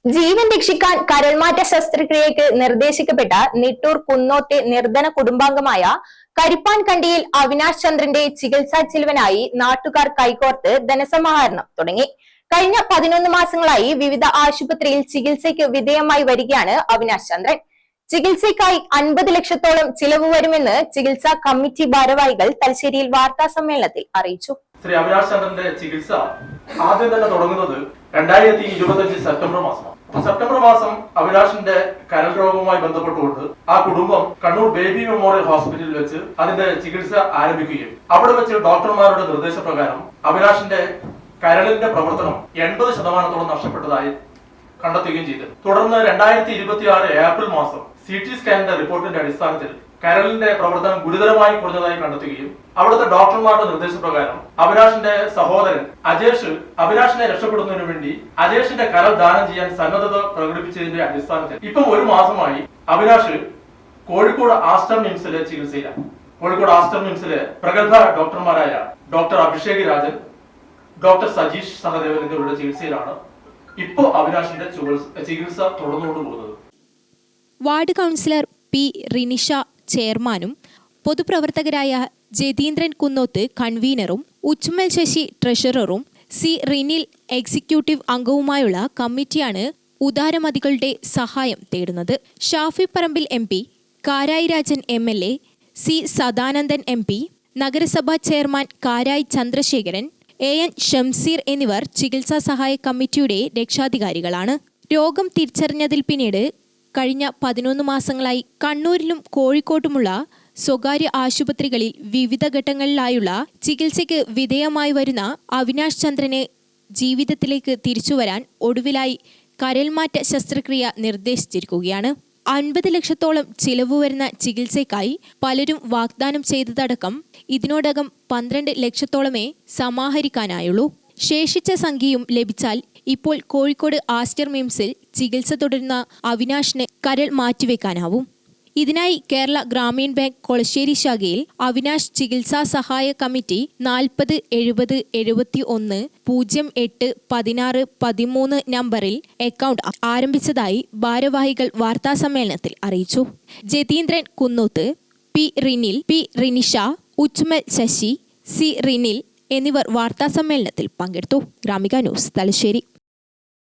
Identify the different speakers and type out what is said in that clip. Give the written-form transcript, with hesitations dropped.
Speaker 1: ജീവൻ രക്ഷിക്കാൻ കരൾമാറ്റ ശസ്ത്രക്രിയയ്ക്ക് നിർദ്ദേശിക്കപ്പെട്ട നിട്ടൂർ കുന്നോത്തെ നിർധന കുടുംബാംഗമായ കരിപ്പാൻ കണ്ടിയിൽ അവിനാശ് ചന്ദ്രന്റെ ചികിത്സാ ചിലവിനായി നാട്ടുകാർ കൈകോർത്ത് ധനസമാഹരണം തുടങ്ങി. കഴിഞ്ഞ 11 മാസങ്ങളായി വിവിധ ആശുപത്രിയിൽ ചികിത്സയ്ക്ക് വിധേയമായി വരികയാണ് അവിനാശ് ചന്ദ്രൻ. ചികിത്സയ്ക്കായി 50 ലക്ഷത്തോളം ചിലവ് വരുമെന്ന് ചികിത്സാ കമ്മിറ്റി ഭാരവാഹികൾ തലശ്ശേരിയിൽ വാർത്താ സമ്മേളനത്തിൽ അറിയിച്ചു.
Speaker 2: ശ്രീ അവിനാശ് ചന്ദ്രന്റെ ചികിത്സ ആദ്യം തന്നെ തുടങ്ങുന്നത് 2025 സെപ്റ്റംബർ മാസമാണ്. സെപ്റ്റംബർ മാസം അവിനാശിന്റെ കരൾ രോഗവുമായി ബന്ധപ്പെട്ടുകൊണ്ട് ആ കുടുംബം കണ്ണൂർ ബേബി മെമ്മോറിയൽ ഹോസ്പിറ്റലിൽ വെച്ച് അതിന്റെ ചികിത്സ ആരംഭിക്കുകയും അവിടെ വെച്ച് ഡോക്ടർമാരുടെ നിർദ്ദേശപ്രകാരം അവിനാശിന്റെ കരളിന്റെ പ്രവർത്തനം 80% നഷ്ടപ്പെട്ടതായി കണ്ടെത്തുകയും ചെയ്തു. തുടർന്ന് 2026 ഏപ്രിൽ മാസം CT സ്കാനിന്റെ റിപ്പോർട്ടിന്റെ അടിസ്ഥാനത്തിൽ കരളിന്റെ പ്രവർത്തനം ഗുരുതരമായി കുറഞ്ഞതായി കണ്ടെത്തുകയും അവിടുത്തെ ഡോക്ടർമാരുടെ നിർദ്ദേശപ്രകാരം അവിനാശിന്റെ സഹോദരൻ അജേഷ് അവിനാശിനെ രക്ഷപ്പെടുന്നതിനു വേണ്ടി അജേഷിന്റെ കരൾ ദാനം ചെയ്യാൻ സന്നദ്ധത പ്രകടിപ്പിച്ചതിന്റെ അടിസ്ഥാനത്തിൽ ഇപ്പം 1 മാസമായി അവിനാശ് കോഴിക്കോട് ആസ്റ്റർ മിംസിലെ ചികിത്സയിലാണ്. കോഴിക്കോട് ആസ്റ്റർ മിംസിലെ പ്രഗത്ഭ ഡോക്ടർമാരായ ഡോക്ടർ അഭിഷേക് രാജൻ, ഡോക്ടർ സജീഷ് സഹദേവൻ എന്നിവരുടെ ചികിത്സയിലാണ് ഇപ്പോൾ അവിനാശിന്റെ ചികിത്സ തുടർന്നുകൊണ്ടുപോകുന്നത്.
Speaker 3: വാർഡ് കൗൺസിലർ പി റിനിഷ ചെയർമാനും പൊതുപ്രവർത്തകരായ ജതീന്ദ്രൻ കുന്നോത്ത് കൺവീനറും ഉച്ചുമൽ ശശി ട്രഷററും സി റിനിൽ എക്സിക്യൂട്ടീവ് അംഗവുമായുള്ള കമ്മിറ്റിയാണ് ഉദാരമതികളുടെ സഹായം തേടുന്നത്. Shafi Parambil MP, Karayi Rajan MLA, C Sadanandan MP, നഗരസഭാ ചെയർമാൻ കാരായി ചന്ദ്രശേഖരൻ, AN ഷംസീർ എന്നിവർ ചികിത്സാ സഹായ കമ്മിറ്റിയുടെ രക്ഷാധികാരികളാണ്. രോഗം തിരിച്ചറിഞ്ഞതിൽ പിന്നീട് കഴിഞ്ഞ 11 മാസങ്ങളായി കണ്ണൂരിലും കോഴിക്കോട്ടുമുള്ള സ്വകാര്യ ആശുപത്രികളിൽ വിവിധ ഘട്ടങ്ങളിലായുള്ള ചികിത്സയ്ക്ക് വിധേയമായി വരുന്ന അവിനാശ് ചന്ദ്രന് ജീവിതത്തിലേക്ക് തിരിച്ചുവരാൻ ഒടുവിലായി കരൾമാറ്റ ശസ്ത്രക്രിയ നിർദ്ദേശിച്ചിരിക്കുകയാണ്. 50 ലക്ഷത്തോളം ചിലവ് വരുന്ന ചികിത്സയ്ക്കായി പലരും വാഗ്ദാനം ചെയ്തതടക്കം ഇതിനോടകം 12 ലക്ഷത്തോളമേ സമാഹരിക്കാനായുള്ളൂ. ശേഷിച്ച സംഖ്യയും ലഭിച്ചാൽ ഇപ്പോൾ കോഴിക്കോട് ആസ്റ്റർ മിംസിൽ ചികിത്സ തുടരുന്ന അവിനാശിന് കരൾ മാറ്റിവെക്കാനാവും. ഇതിനായി കേരള ഗ്രാമീൺ ബാങ്ക് കൊളശ്ശേരി ശാഖയിൽ അവിനാശ് ചികിത്സാ സഹായ കമ്മിറ്റി 40 70 71 08 16 13 നമ്പറിൽ അക്കൗണ്ട് ആരംഭിച്ചതായി ഭാരവാഹികൾ വാർത്താസമ്മേളനത്തിൽ അറിയിച്ചു. Jatheendran Kunnoth, P Rinil, P Rinisha, Uchumal Sasi, C Rinil എന്നിവർ വാർത്താസമ്മേളനത്തിൽ പങ്കെടുത്തു. ഗ്രാമിക ന്യൂസ്, തലശ്ശേരി.